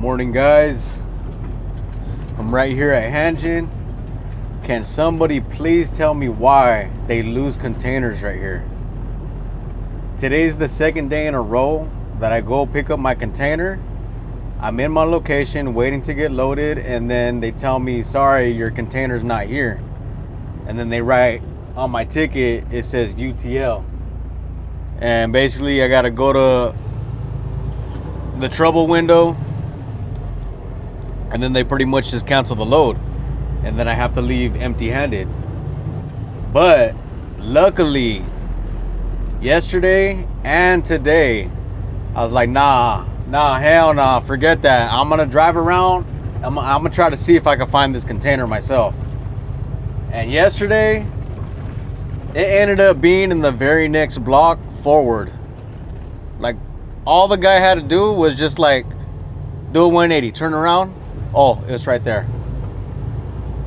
Morning, guys. I'm right here at Hanjin. Can somebody please tell me why they lose containers right here? Today's the second day in a row that I go pick up my container. I'm in my location waiting to get loaded, and then they tell me, sorry, your container's not here. And then they write on my ticket, it says UTL. And basically I gotta go to the trouble window, and then they pretty much just cancel the load, and then I have to leave empty-handed. But luckily, yesterday and today, I was like, nah, hell nah, forget that. I'm gonna drive around. I'm gonna try to see if I can find this container myself. And yesterday, it ended up being in the very next block forward. Like, all the guy had to do was just like do a 180, turn around. Oh, it's right there.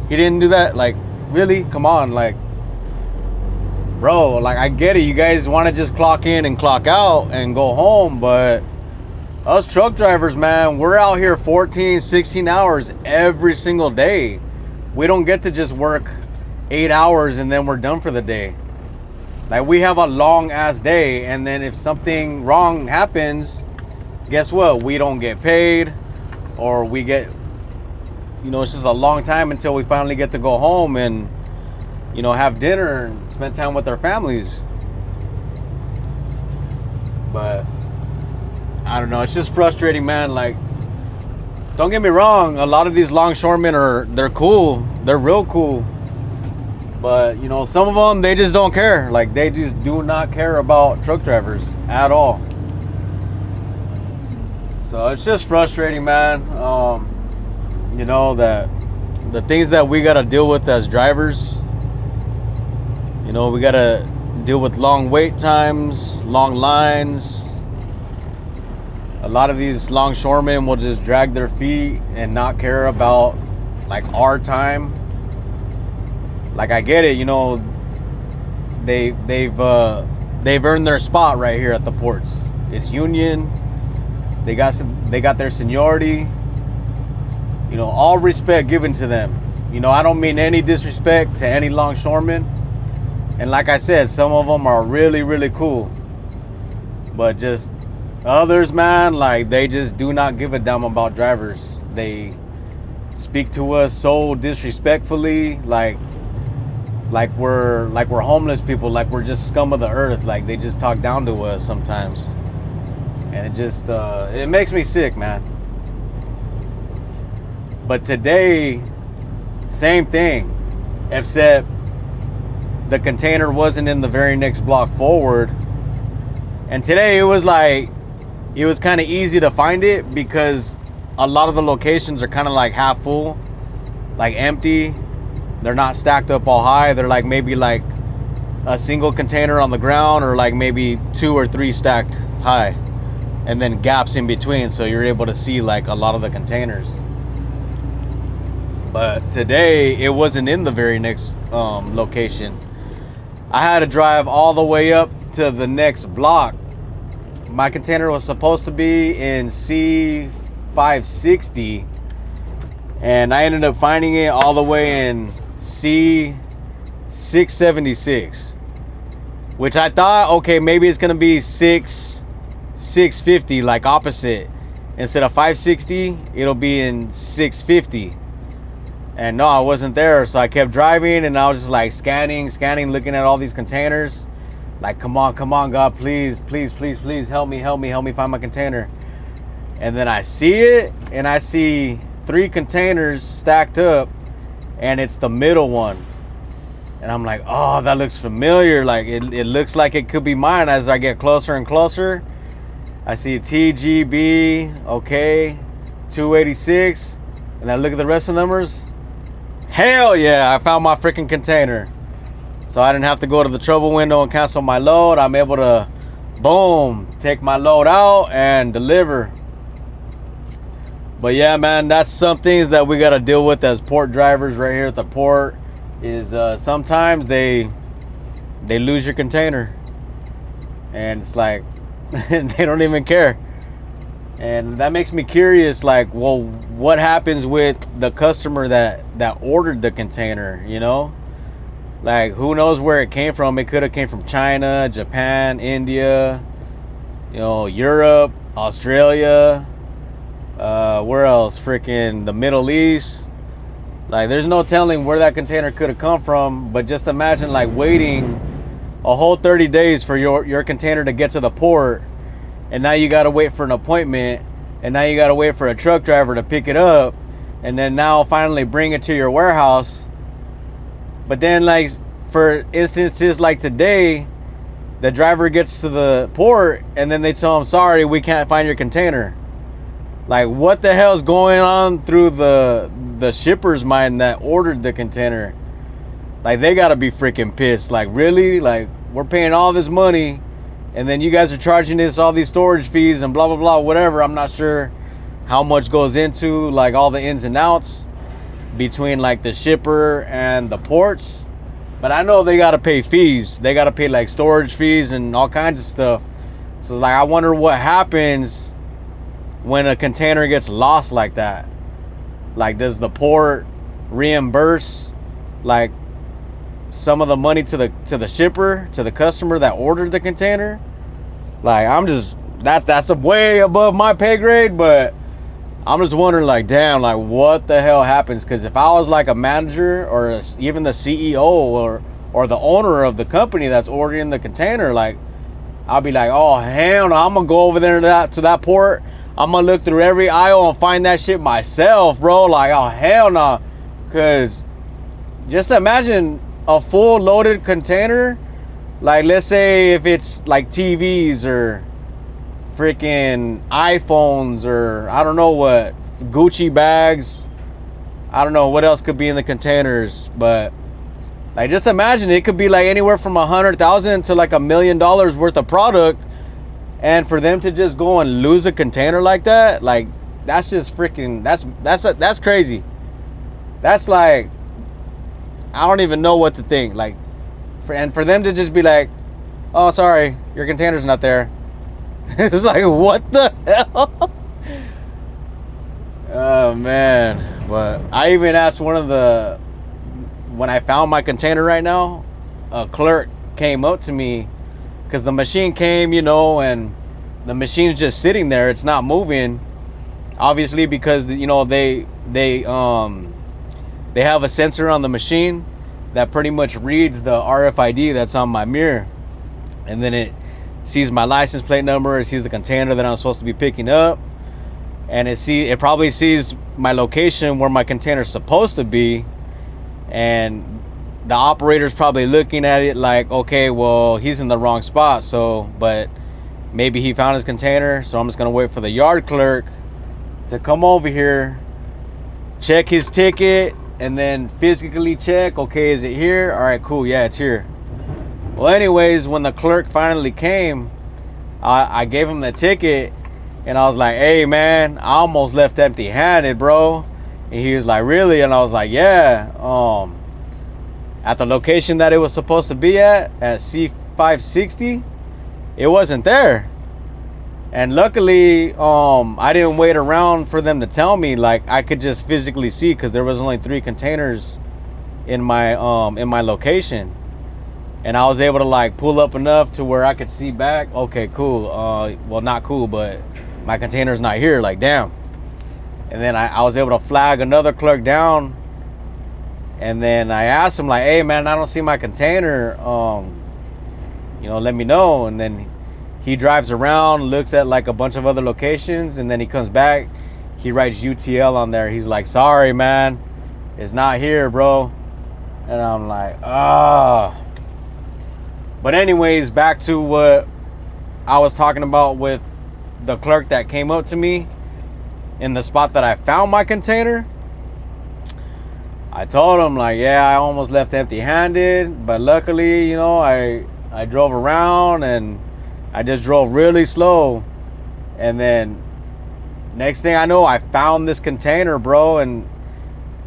He didn't do that. Like, really? Come on, like, bro, like, I get it. You guys want to just clock in and clock out and go home, but us truck drivers, man, we're out here 14, 16 hours every single day. We don't get to just work 8 hours and then we're done for the day. Like, we have a long ass day, and then if something wrong happens, guess what? We don't get paid, or we get, you know, it's just a long time until we finally get to go home and, you know, have dinner and spend time with our families. But I don't know, it's just frustrating, man. Like, don't get me wrong, a lot of these longshoremen they're cool, they're real cool. But, you know, some of them, they just don't care. Like, they just do not care about truck drivers at all. So it's just frustrating, man. You know, that the things that we got to deal with as drivers, you know, we got to deal with long wait times, long lines. A lot of these longshoremen will just drag their feet and not care about, like, our time. Like, I get it, you know, they've earned their spot right here at the ports. It's union. They got their seniority. You know, all respect given to them. You know, I don't mean any disrespect to any longshoremen. And like I said, some of them are really, really cool. But just others, man, like, they just do not give a damn about drivers. They speak to us so disrespectfully, like we're homeless people, like we're just scum of the earth. Like, they just talk down to us sometimes, and it just it makes me sick, man. But today, same thing, except the container wasn't in the very next block forward. And today it was kind of easy to find it, because a lot of the locations are kind of like half full, like empty. They're not stacked up all high. They're like maybe like a single container on the ground, or like maybe 2 or 3 stacked high, and then gaps in between, so you're able to see like a lot of the containers. But today it wasn't in the very next location. I had to drive all the way up to the next block. My container was supposed to be in C560, and I ended up finding it all the way in C676, which I thought, okay, maybe it's gonna be 650, like opposite. Instead of 560, it'll be in 650. And no, I wasn't there. So I kept driving, and I was just like scanning, looking at all these containers. Like, come on, God, please help me find my container. And then I see it, and I see 3 containers stacked up, and it's the middle one. And I'm like, oh, that looks familiar. Like, it looks like it could be mine. As I get closer and closer, I see TGB, okay, 286. And I look at the rest of the numbers. Hell yeah, I found my freaking container. So I didn't have to go to the trouble window and cancel my load. I'm able to, boom, take my load out and deliver. But yeah, man, that's some things that we got to deal with as port drivers right here at the port. Is sometimes they lose your container, and it's like they don't even care. And that makes me curious, like, well, what happens with the customer that ordered the container, you know? Like, who knows where it came from? It could have came from China, Japan, India, you know, Europe, Australia, where else? Freaking the Middle East. Like, there's no telling where that container could have come from. But just imagine, like, waiting a whole 30 days for your container to get to the port, and now you got to wait for an appointment, and now you got to wait for a truck driver to pick it up, and then now finally bring it to your warehouse. But then, like, for instances like today, the driver gets to the port and then they tell him, sorry, we can't find your container. Like, what the hell's going on through the shipper's mind that ordered the container? Like, they gotta be freaking pissed. Like, really? Like, we're paying all this money and then you guys are charging us all these storage fees and blah, blah, blah, whatever. I'm not sure how much goes into, like, all the ins and outs between, like, the shipper and the ports. But I know they gotta pay fees. They gotta pay, like, storage fees and all kinds of stuff. So, like, I wonder what happens when a container gets lost like that. Like, does the port reimburse, like, some of the money to the shipper, to the customer that ordered the container? Like, I'm just, that's way above my pay grade, but I'm just wondering, like, damn, like, what the hell happens? Because if I was like a manager or even the CEO or the owner of the company that's ordering the container, like, I'll be like, oh, hell no, I'm gonna go over there to that port. I'm gonna look through every aisle and find that shit myself, bro. Like, oh, hell no. Because just imagine a full loaded container. Like, let's say if it's like TVs or freaking iPhones or I don't know what, Gucci bags. I don't know what else could be in the containers, but like, just imagine it could be like anywhere from 100,000 to like $1 million worth of product. And for them to just go and lose a container like that, like, that's just freaking, that's crazy. That's like, I don't even know what to think. Like, and for them to just be like, oh, sorry, your container's not there. It's like, what the hell? Oh, man. But I even asked when I found my container right now, a clerk came up to me because the machine came, you know, and the machine's just sitting there. It's not moving, obviously, because, you know, they have a sensor on the machine that pretty much reads the RFID that's on my mirror, and then it sees my license plate number, it sees the container that I'm supposed to be picking up, and it probably sees my location where my container's supposed to be, and the operator's probably looking at it like, okay, well, he's in the wrong spot, so, but maybe he found his container, so I'm just gonna wait for the yard clerk to come over here, check his ticket, and then physically check, okay, is it here? All right, cool, yeah, it's here. Well, anyways, when the clerk finally came, I gave him the ticket, and I was like, hey, man, I almost left empty-handed, bro. And he was like, really? And I was like, yeah, at the location that it was supposed to be at C560, it wasn't there. And luckily, I didn't wait around for them to tell me. Like, I could just physically see, because there was only 3 containers in my location. And I was able to, like, pull up enough to where I could see back. Okay, cool. Well, not cool, but my container's not here. Like, damn. And then I was able to flag another clerk down. And then I asked him, like, hey, man, I don't see my container. You know, let me know. And then he drives around, looks at, like, a bunch of other locations. And then he comes back. He writes UTL on there. He's like, sorry, man. It's not here, bro. And I'm like, ah. But anyways, back to what I was talking about with the clerk that came up to me in the spot that I found my container. I told him, like, yeah, I almost left empty-handed, but luckily, you know, I drove around and I just drove really slow. And then next thing I know, I found this container, bro, and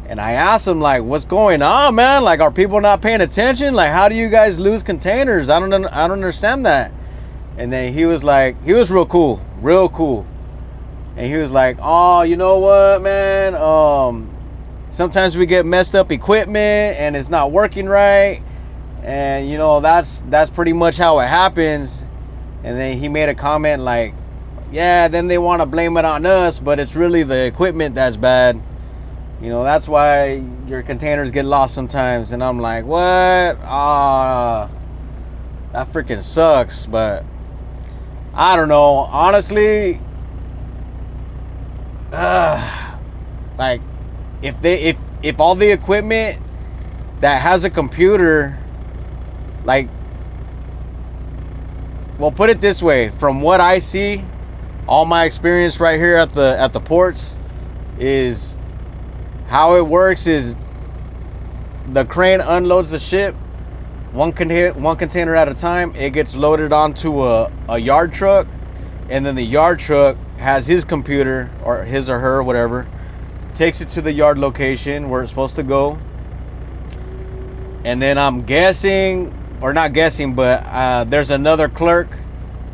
I asked him, like, what's going on, man? Like, are people not paying attention? Like, how do you guys lose containers? I don't understand that. And then he was like, he was real cool. And he was like, oh, you know what, man? Sometimes we get messed up equipment and it's not working right. And, you know, that's pretty much how it happens. And then he made a comment like, yeah, then they want to blame it on us, but it's really the equipment that's bad. You know, that's why your containers get lost sometimes. And I'm like, what? Ah, that freaking sucks. But I don't know. Honestly, like, if all the equipment that has a computer, like, well, put it this way, from what I see, all my experience right here at the ports is how it works is the crane unloads the ship one container at a time. It gets loaded onto a yard truck, and then the yard truck has his computer, or his or her, whatever, takes it to the yard location where it's supposed to go. And then I'm guessing, or not guessing, but there's another clerk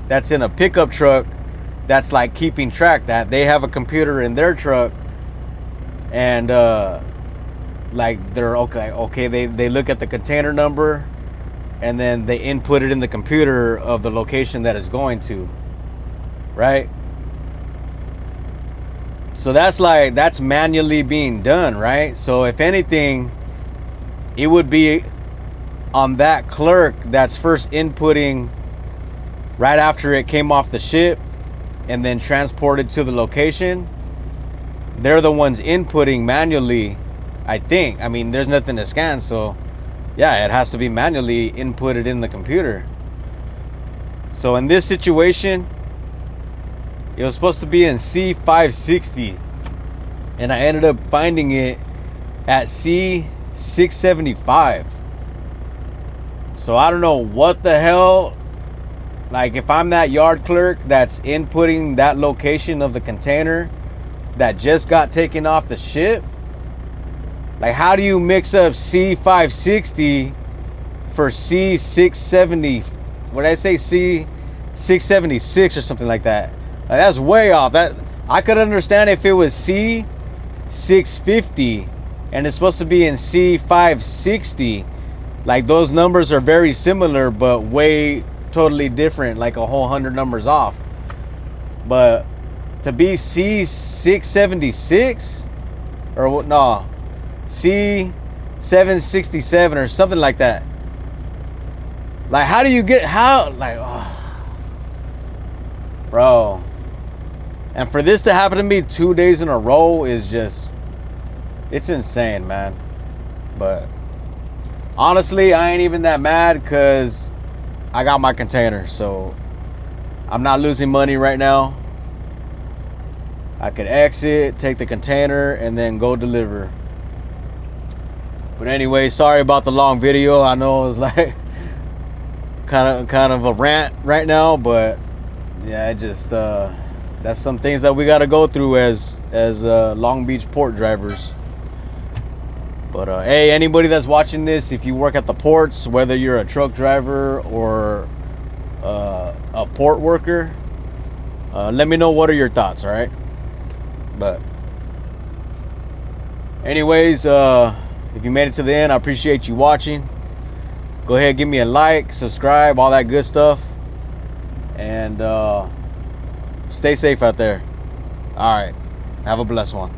that's in a pickup truck that's like keeping track, that they have a computer in their truck, and like they're okay, they look at the container number and then they input it in the computer of the location that it's going to, right? So that's manually being done, right? So if anything, it would be on that clerk that's first inputting right after it came off the ship and then transported to the location. They're the ones inputting manually, I think. I mean, there's nothing to scan, so yeah, it has to be manually inputted in the computer. So in this situation, it was supposed to be in C560, and I ended up finding it at C675. So I don't know what the hell. Like, if I'm that yard clerk that's inputting that location of the container that just got taken off the ship, like, how do you mix up C560 for C670? What did I say? C676 or something like that. Like, that's way off. That I could understand if it was C650 and it's supposed to be in C560. Like, those numbers are very similar, but way totally different, like a whole 100 numbers off. But to be C676 or what? No, C767 or something like that. Like, how do you get, how, like, oh, bro. And for this to happen to me 2 days in a row is just, it's insane, man. But honestly, I ain't even that mad because I got my container, so I'm not losing money right now. I could exit, take the container, and then go deliver. But anyway, sorry about the long video. I know it was like kind of a rant right now, but yeah, it just that's some things that we got to go through as Long Beach port drivers. But hey, anybody that's watching this, if you work at the ports, whether you're a truck driver or a port worker, let me know what are your thoughts, all right? But anyways, if you made it to the end, I appreciate you watching. Go ahead, give me a like, subscribe, all that good stuff. And stay safe out there. All right, have a blessed one.